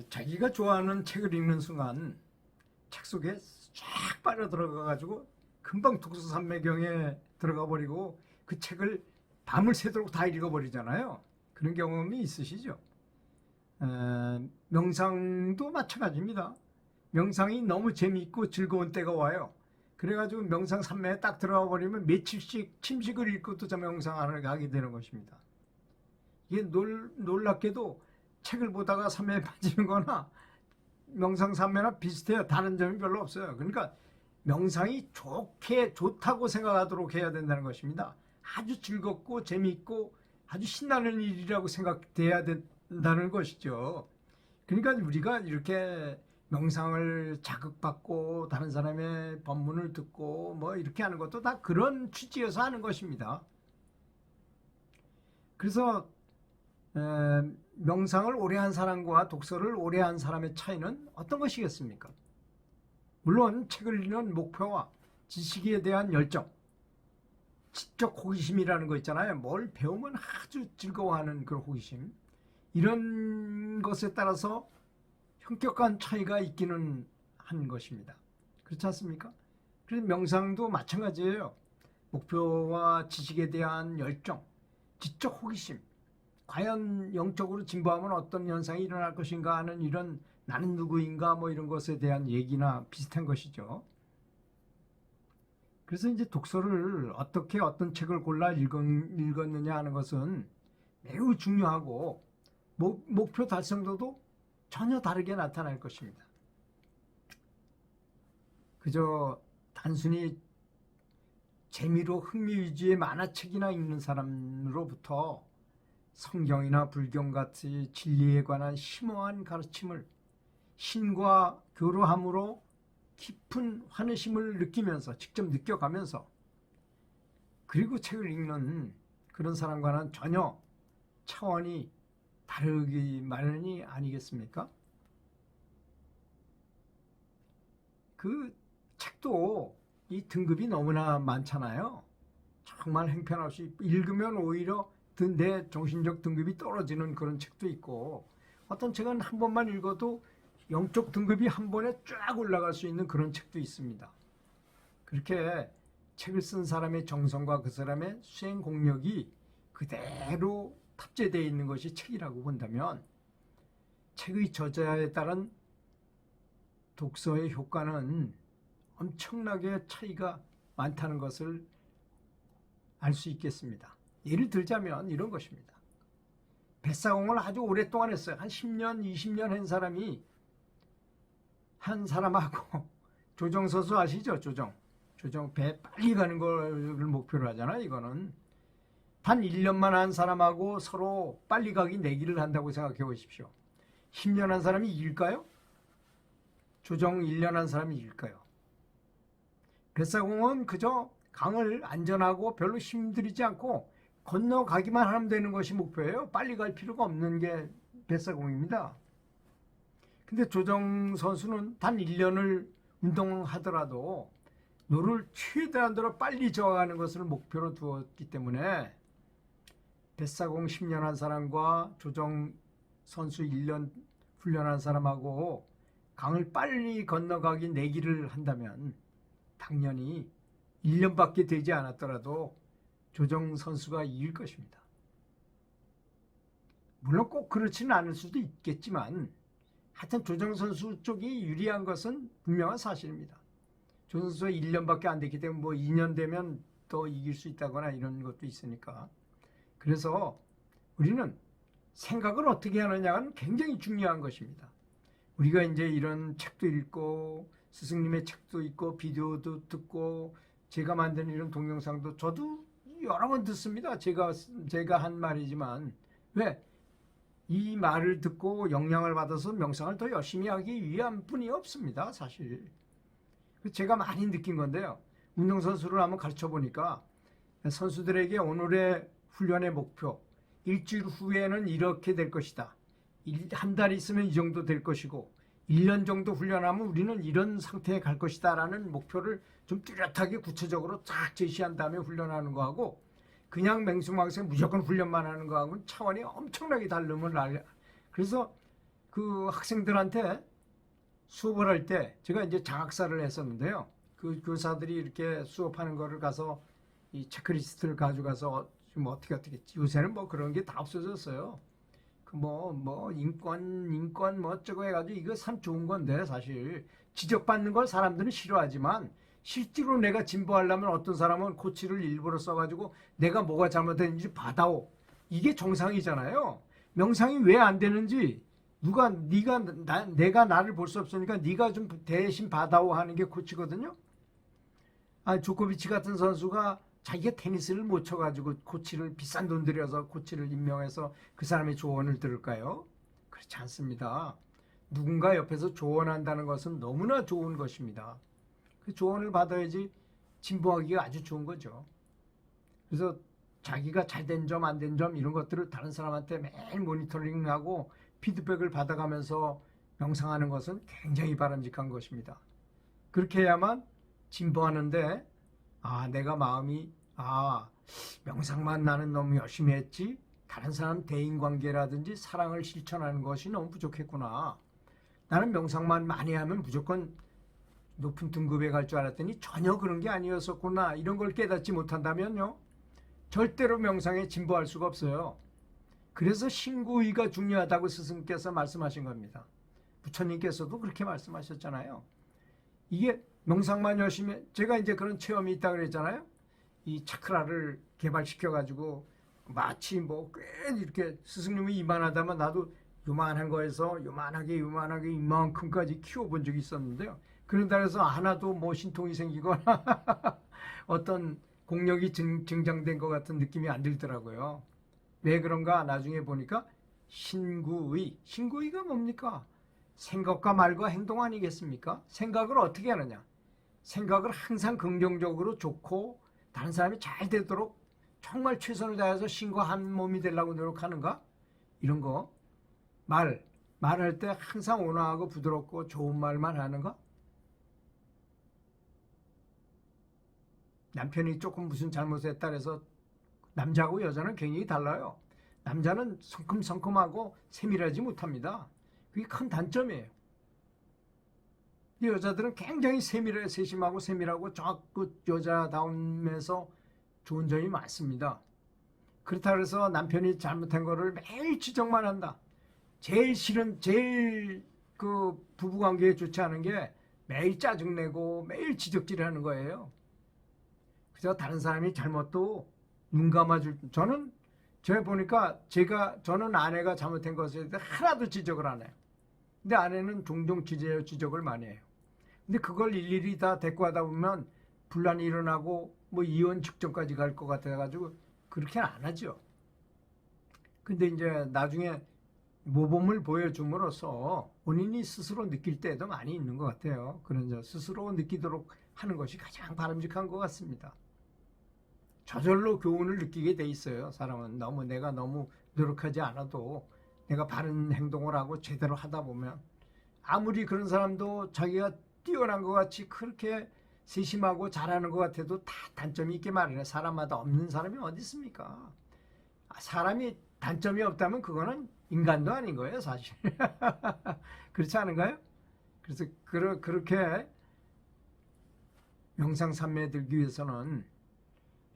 자기가 좋아하는 책을 읽는 순간 책 속에 쫙 빠져들어가 가지고 금방 독서산매경에 들어가 버리고 그 책을 밤을 새도록 다 읽어버리잖아요. 그런 경험이 있으시죠? 명상도 마찬가지입니다. 명상이 너무 재미있고 즐거운 때가 와요. 그래가지고 명상 산매에 딱 들어가 버리면 며칠씩 침식을 읽고도 저 명상을 하게 되는 것입니다. 이게 놀랍게도 책을 보다가 산매에 빠지는 거나 명상 산매나 비슷해요. 다른 점이 별로 없어요. 그러니까 명상이 좋다고 생각하도록 해야 된다는 것입니다. 아주 즐겁고 재미있고 아주 신나는 일이라고 생각돼야 된다는 것이죠. 그러니까 우리가 이렇게 명상을 자극받고 다른 사람의 법문을 듣고 뭐 이렇게 하는 것도 다 그런 취지에서 하는 것입니다. 그래서 명상을 오래 한 사람과 독서를 오래 한 사람의 차이는 어떤 것이겠습니까? 물론 책을 읽는 목표와 지식에 대한 열정, 지적 호기심이라는 거 있잖아요. 뭘 배우면 아주 즐거워하는 그런 호기심, 이런 것에 따라서 현격한 차이가 있기는 한 것입니다. 그렇지 않습니까? 그래서 명상도 마찬가지예요. 목표와 지식에 대한 열정, 지적 호기심, 과연 영적으로 진보하면 어떤 현상이 일어날 것인가 하는 이런 나는 누구인가 뭐 이런 것에 대한 얘기나 비슷한 것이죠. 그래서 이제 독서를 어떻게 어떤 책을 골라 읽었느냐 하는 것은 매우 중요하고 목표 달성도도 전혀 다르게 나타날 것입니다. 그저 단순히 재미로 흥미 위주의 만화책이나 읽는 사람으로부터 성경이나 불경 같이 진리에 관한 심오한 가르침을 신과 교류함으로 깊은 환희심을 느끼면서 직접 느껴가면서 그리고 책을 읽는 그런 사람과는 전혀 차원이 다르기 마련이 아니겠습니까? 그 책도 이 등급이 너무나 많잖아요. 정말 형편없이 읽으면 오히려 내 정신적 등급이 떨어지는 그런 책도 있고, 어떤 책은 한 번만 읽어도 영적 등급이 한 번에 쫙 올라갈 수 있는 그런 책도 있습니다. 그렇게 책을 쓴 사람의 정성과 그 사람의 수행 공력이 그대로 탑재되어 있는 것이 책이라고 본다면, 책의 저자에 따른 독서의 효과는 엄청나게 차이가 많다는 것을 알 수 있겠습니다. 예를 들자면 이런 것입니다. 뱃사공을 아주 오랫동안 했어요. 한 10년, 20년 한 사람이 한 사람하고 조정서수 아시죠? 조정 배 빨리 가는 걸 목표로 하잖아요. 이거는 단 1년만 한 사람하고 서로 빨리 가기 내기를 한다고 생각해 보십시오. 10년 한 사람이 이길까요? 조정 1년 한 사람이 이길까요? 뱃사공은 그저 강을 안전하고 별로 힘들이지 않고 건너가기만 하면 되는 것이 목표예요. 빨리 갈 필요가 없는 게 뱃사공입니다. 근데 조정 선수는 단 1년을 운동하더라도 노를 최대한으로 빨리 저어가는 것을 목표로 두었기 때문에 뱃사공 10년 한 사람과 조정 선수 1년 훈련한 사람하고 강을 빨리 건너가기 내기를 한다면 당연히 1년밖에 되지 않았더라도 조정 선수가 이길 것입니다. 물론 꼭 그렇지는 않을 수도 있겠지만 하여튼 조정 선수 쪽이 유리한 것은 분명한 사실입니다. 조정 선수가 1년밖에 안 됐기 때문에 뭐 2년 되면 더 이길 수 있다거나 이런 것도 있으니까. 그래서 우리는 생각을 어떻게 하느냐는 굉장히 중요한 것입니다. 우리가 이제 이런 책도 읽고 스승님의 책도 읽고 비디오도 듣고 제가 만든 이런 동영상도 저도 여러 번 듣습니다. 제가 한 말이지만 왜? 이 말을 듣고 영향을 받아서 명상을 더 열심히 하기 위한 뿐이 없습니다. 사실 제가 많이 느낀 건데요. 운동선수를 한번 가르쳐 보니까 선수들에게 오늘의 훈련의 목표, 일주일 후에는 이렇게 될 것이다. 한 달 있으면 이 정도 될 것이고 1년 정도 훈련하면 우리는 이런 상태에 갈 것이다 라는 목표를 좀 뚜렷하게 구체적으로 쫙 제시한 다음에 훈련하는 거하고 그냥 맹수망세 무조건 훈련만 하는 거하고는 차원이 엄청나게 다름을 알려. 그래서 그 학생들한테 수업을 할 때 제가 이제 장학사를 했었는데요. 그 교사들이 이렇게 수업하는 거를 가서 이 체크리스트를 가져가서 좀 어떻게 했지. 요새는 뭐 그런 게 다 없어졌어요. 그 인권 뭐 어쩌고 해가지고 이거 참 좋은 건데 사실 지적받는 걸 사람들은 싫어하지만 실제로 내가 진보하려면 어떤 사람은 코치를 일부러 써가지고 내가 뭐가 잘못됐는지 받아오. 이게 정상이잖아요. 명상이 왜 안 되는지 내가 나를 볼 수 없으니까 네가 좀 대신 받아오 하는 게 코치거든요. 조코비치 같은 선수가 자기가 테니스를 못 쳐가지고 코치를 비싼 돈 들여서 코치를 임명해서 그 사람의 조언을 들을까요? 그렇지 않습니다. 누군가 옆에서 조언한다는 것은 너무나 좋은 것입니다. 그 조언을 받아야지 진보하기가 아주 좋은 거죠. 그래서 자기가 잘된 점, 안 된 점 이런 것들을 다른 사람한테 매일 모니터링하고 피드백을 받아가면서 명상하는 것은 굉장히 바람직한 것입니다. 그렇게 해야만 진보하는데 내가 마음이 명상만 나는 너무 열심히 했지 다른 사람 대인관계라든지 사랑을 실천하는 것이 너무 부족했구나. 나는 명상만 많이 하면 무조건 높은 등급에 갈 줄 알았더니 전혀 그런 게 아니었었구나. 이런 걸 깨닫지 못한다면요. 절대로 명상에 진보할 수가 없어요. 그래서 신구의가 중요하다고 스승께서 말씀하신 겁니다. 부처님께서도 그렇게 말씀하셨잖아요. 이게 명상만 열심히 제가 이제 그런 체험이 있다고 그랬잖아요. 이 차크라를 개발시켜가지고 마치 꽤 이렇게 스승님이 이만하다면 나도 요만한 거에서 요만하게 이만큼까지 키워본 적이 있었는데요. 그런다 해서 하나도 신통이 생기거나 어떤 공력이 증장된 것 같은 느낌이 안 들더라고요. 왜 그런가 나중에 보니까 신구의가 뭡니까? 생각과 말과 행동 아니겠습니까? 생각을 어떻게 하느냐? 생각을 항상 긍정적으로 좋고 다른 사람이 잘 되도록 정말 최선을 다해서 신과 한 몸이 되려고 노력하는가? 이런 거 말할 때 항상 온화하고 부드럽고 좋은 말만 하는가? 남편이 조금 무슨 잘못했다 해서 남자하고 여자는 굉장히 달라요. 남자는 성큼성큼하고 세밀하지 못합니다. 그게 큰 단점이에요. 여자들은 굉장히 세심하고 세밀하고 자꾸 여자다움에서 좋은 점이 많습니다. 그렇다 그래서 남편이 잘못한 거를 매일 지적만 한다. 제일 그 부부관계에 좋지 않은 게 매일 짜증내고 매일 지적질하는 거예요. 그래서 다른 사람이 잘못도 눈 감아줄 제가 보니까 저는 아내가 잘못한 것에 대해 하나도 지적을 안 해요. 근데 아내는 종종 지적을 많이 해요. 근데 그걸 일일이 다 대꾸하다 보면 분란이 일어나고 이혼 직전까지 갈 것 같아가지고 그렇게는 안 하죠. 근데 이제 나중에 모범을 보여줌으로써 본인이 스스로 느낄 때도 많이 있는 것 같아요. 그런 스스로 느끼도록 하는 것이 가장 바람직한 것 같습니다. 저절로 교훈을 느끼게 돼 있어요. 사람은 내가 너무 노력하지 않아도 내가 바른 행동을 하고 제대로 하다 보면 아무리 그런 사람도 자기가 뛰어난 것 같이 그렇게 세심하고 잘하는 것 같아도 다 단점이 있게 마련해. 사람마다 없는 사람이 어디 있습니까? 사람이 단점이 없다면 그거는 인간도 아닌 거예요, 사실. 그렇지 않은가요? 그래서 그렇게 명상산매에 들기 위해서는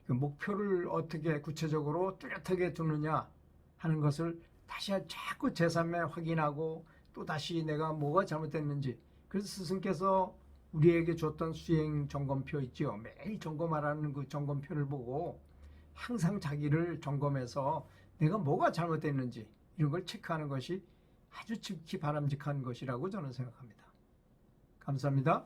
그 목표를 어떻게 구체적으로 뚜렷하게 두느냐 하는 것을 다시 자꾸 제3에 확인하고 또 다시 내가 뭐가 잘못됐는지. 그래서 스승께서 우리에게 줬던 수행 점검표 있죠. 매일 점검하라는 그 점검표를 보고 항상 자기를 점검해서 내가 뭐가 잘못됐는지 이런 걸 체크하는 것이 아주 지극히 바람직한 것이라고 저는 생각합니다. 감사합니다.